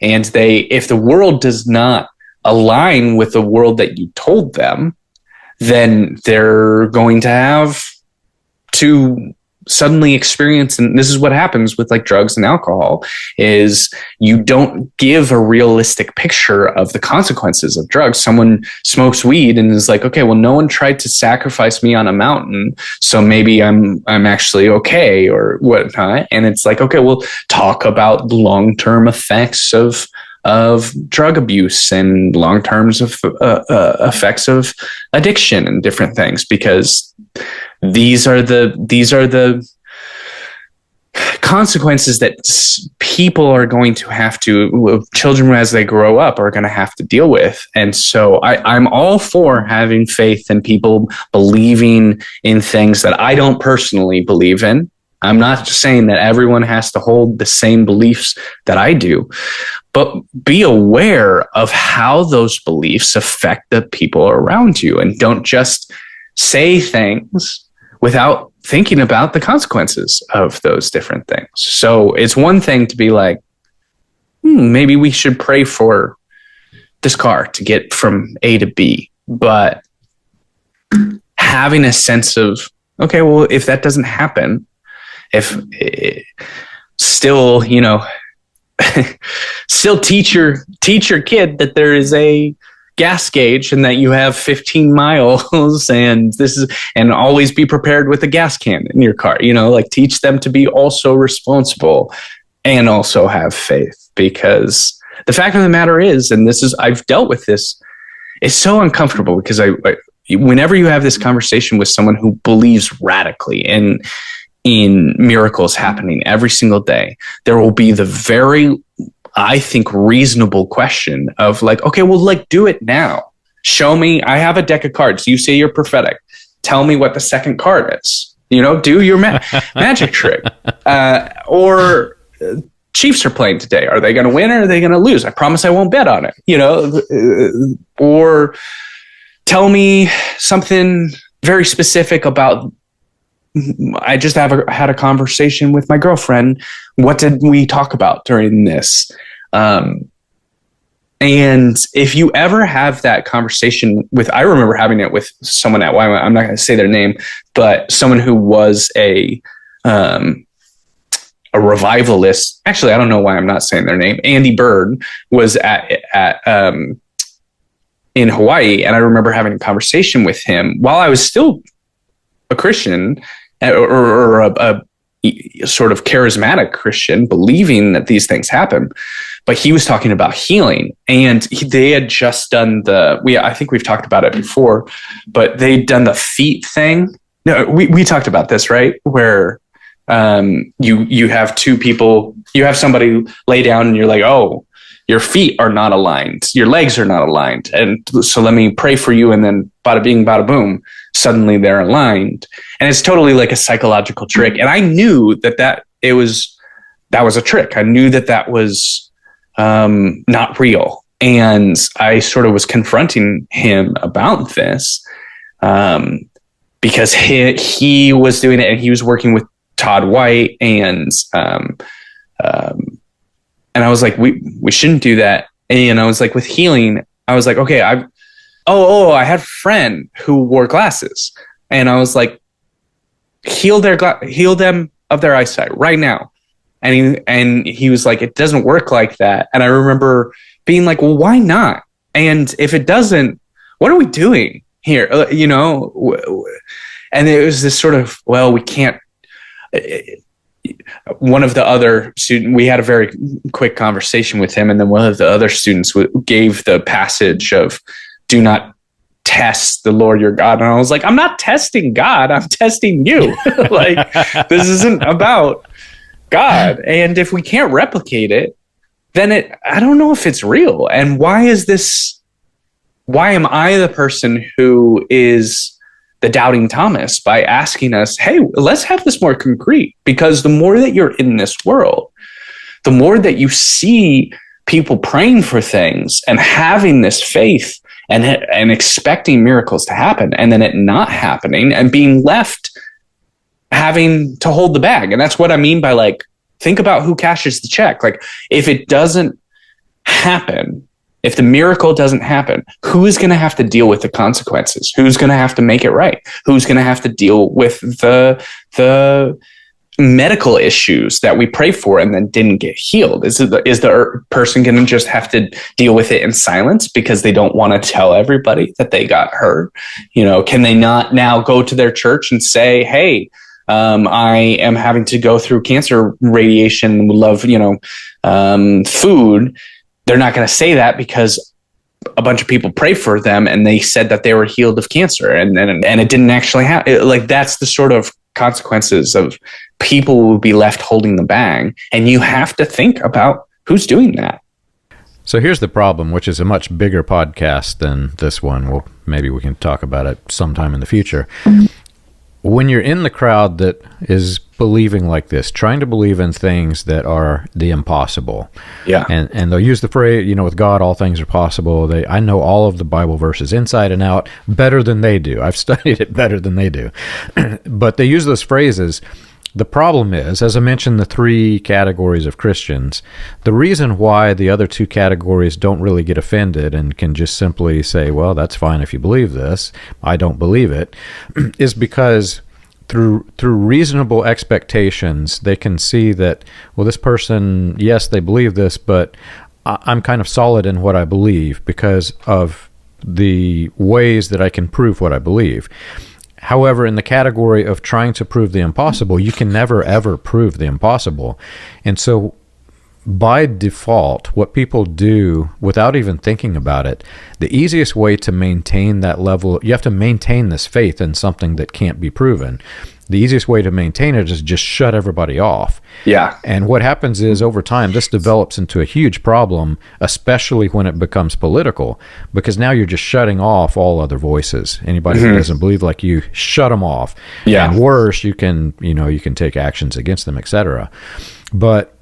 Speaker 2: and if the world does not align with the world that you told them, then they're going to have to suddenly experience, and this is what happens with like drugs and alcohol, is you don't give a realistic picture of the consequences of drugs. Someone smokes weed and is like, okay, well, no one tried to sacrifice me on a mountain, so maybe I'm actually okay or whatnot. And it's like, okay, we'll talk about the long-term effects of drug abuse and long-term effects of addiction and different things, because these are the consequences that people are going to have to, children as they grow up are going to have to deal with. And so I'm all for having faith and people believing in things that I don't personally believe in. I'm not saying that everyone has to hold the same beliefs that I do, but be aware of how those beliefs affect the people around you, and don't just say things without thinking about the consequences of those different things. So it's one thing to be like, maybe we should pray for this car to get from A to B, but having a sense of, okay, well, if that doesn't happen, if still, you know, still teach your kid that there is a gas gauge and that you have 15 miles and and always be prepared with a gas can in your car, you know, like teach them to be also responsible and also have faith. Because the fact of the matter is, and I've dealt with this, it's so uncomfortable, because whenever you have this conversation with someone who believes radically in miracles happening every single day, there will be the very, I think, reasonable question of like, okay, well, like, do it now. Show me. I have a deck of cards. You say you're prophetic. Tell me what the second card is. You know, do your magic trick. Or Chiefs are playing today. Are they going to win or are they going to lose? I promise I won't bet on it. You know, or tell me something very specific about I just had a conversation with my girlfriend. What did we talk about during this? And if you ever have that conversation I remember having it with someone at YWAM, I'm not going to say their name, but someone who was a revivalist. Actually, I don't know why I'm not saying their name. Andy Bird was in Hawaii. And I remember having a conversation with him while I was still a Christian or a sort of charismatic Christian, believing that these things happen. But he was talking about healing, and they had just done I think we've talked about it before, but they'd done the feet thing. No, we talked about this, right? Where you have two people, you have somebody lay down and you're like, oh, your feet are not aligned, your legs are not aligned. And so let me pray for you. And then bada bing, bada boom, suddenly they're aligned. And it's totally like a psychological trick. And I knew that was a trick. I knew that was not real. And I sort of was confronting him about this because he was doing it, and he was working with Todd White, and I was like, we shouldn't do that. And I was like, with healing, I was like, okay, I had a friend who wore glasses, and I was like, heal them of their eyesight right now. And he was like, it doesn't work like that. And I remember being like, well, why not? And if it doesn't, what are we doing here? You know? And it was this sort of, well, we can't. One of the other students, we had a very quick conversation with him, and then one of the other students gave the passage of do not test the Lord your God. And I was like, I'm not testing God, I'm testing you. Like, this isn't about God. And if we can't replicate it, then I don't know if it's real. And why am I the person who is the doubting Thomas by asking us, hey, let's have this more concrete? Because the more that you're in this world, the more that you see people praying for things and having this faith and expecting miracles to happen, and then it not happening and being left having to hold the bag. And that's what I mean by, like, think about who cashes the check. Like, if it doesn't happen, if the miracle doesn't happen, who's going to have to deal with the consequences? Who's going to have to make it right? Who's going to have to deal with the medical issues that we pray for and then didn't get healed? Is the person going to just have to deal with it in silence because they don't want to tell everybody that they got hurt? You know, can they not now go to their church and say, hey, I am having to go through cancer radiation, love, food. They're not going to say that because a bunch of people pray for them and they said that they were healed of cancer, and it didn't actually happen. Like, that's the sort of consequences of people will be left holding the bag, and you have to think about who's doing that.
Speaker 1: So here's the problem, which is a much bigger podcast than this one. Well, maybe we can talk about it sometime in the future. When you're in the crowd that is believing like this, trying to believe in things that are the impossible. Yeah. And they'll use the phrase, with God, all things are possible. I know all of the Bible verses inside and out better than they do. I've studied it better than they do. But they use those phrases. The problem is, as I mentioned, the three categories of Christians, the reason why the other two categories don't really get offended and can just simply say, well, that's fine if you believe this, I don't believe it, is because through reasonable expectations, they can see that, well, this person, yes, they believe this, but I'm kind of solid in what I believe because of the ways that I can prove what I believe. However, in the category of trying to prove the impossible, you can never, ever prove the impossible. And so by default, what people do without even thinking about it, the easiest way to maintain that level, you have to maintain this faith in something that can't be proven. The easiest way to maintain it is just shut everybody off. Yeah. And what happens is, over time, this develops into a huge problem, especially when it becomes political, because now you're just shutting off all other voices. Anybody who doesn't believe like you, shut them off. Yeah. And worse, you can take actions against them, etc. But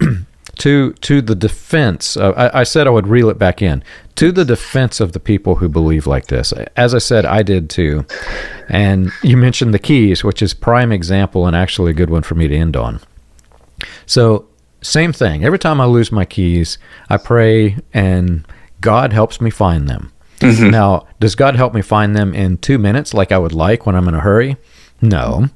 Speaker 1: to the defense of, I said I would reel it back in, to the defense of the people who believe like this. As I said, I did too. And you mentioned the keys, which is prime example and actually a good one for me to end on. So same thing. Every time I lose my keys, I pray and God helps me find them. Mm-hmm. Now, does God help me find them in 2 minutes like I would like when I'm in a hurry? No.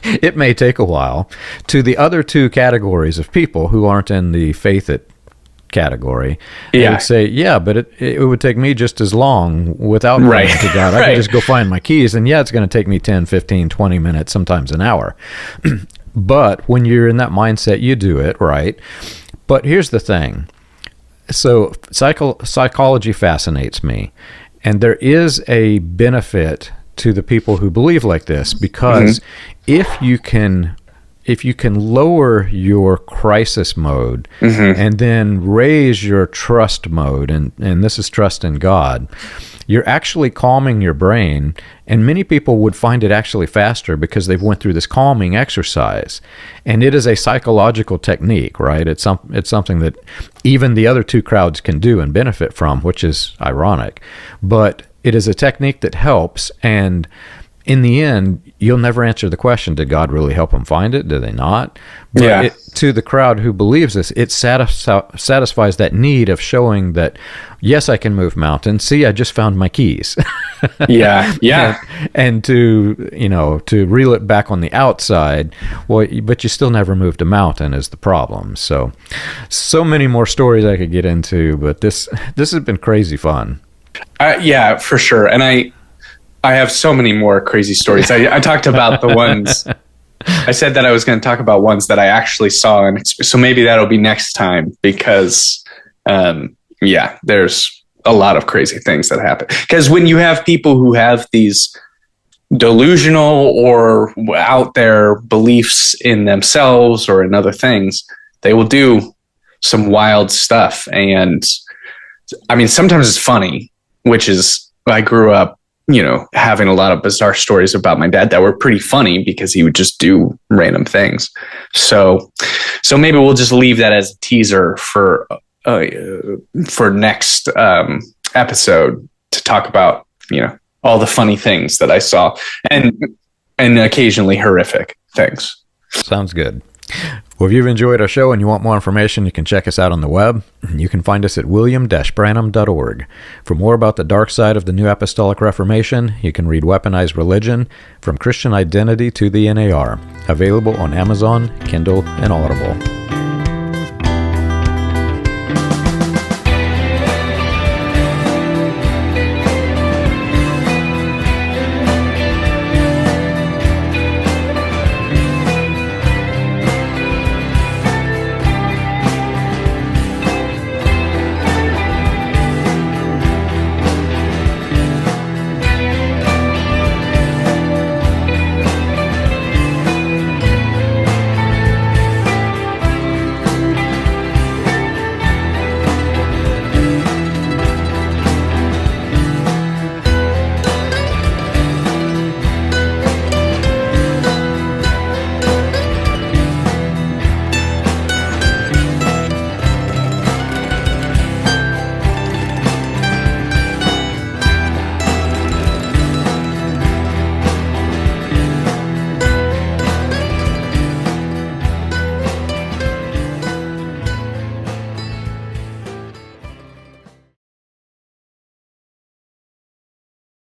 Speaker 1: It may take a while. To the other two categories of people who aren't in the faith it category, they would say, yeah, but it would take me just as long without praying to God. I can just go find my keys, and it's going to take me 10, 15, 20 minutes, sometimes an hour. But when you're in that mindset, you do it, right? But here's the thing. So psychology fascinates me, and there is a benefit to the people who believe like this, because if you can lower your crisis mode and then raise your trust mode, and this is trust in God, you're actually calming your brain. And many people would find it actually faster because they've went through this calming exercise. And it is a psychological technique, right? It's something that even the other two crowds can do and benefit from, which is ironic. But it is a technique that helps, and in the end, you'll never answer the question, did God really help them find it? Did they not? But to the crowd who believes this, it satisfies that need of showing that, yes, I can move mountains. See, I just found my keys. And to reel it back on the outside, well, but you still never moved a mountain is the problem. So many more stories I could get into, but this has been crazy fun.
Speaker 2: Yeah, for sure. And I have so many more crazy stories. I talked about the ones, I said that I was going to talk about ones that I actually saw. And so maybe that'll be next time, because, there's a lot of crazy things that happen. Because when you have people who have these delusional or out there beliefs in themselves or in other things, they will do some wild stuff. And I mean, sometimes it's funny, which is, I grew up, having a lot of bizarre stories about my dad that were pretty funny because he would just do random things. So maybe we'll just leave that as a teaser for next episode to talk about, all the funny things that I saw and occasionally horrific things.
Speaker 1: Sounds good. Well, if you've enjoyed our show and you want more information, you can check us out on the web. You can find us at william-branham.org. For more about the dark side of the New Apostolic Reformation, you can read Weaponized Religion, From Christian Identity to the NAR, available on Amazon, Kindle, and Audible.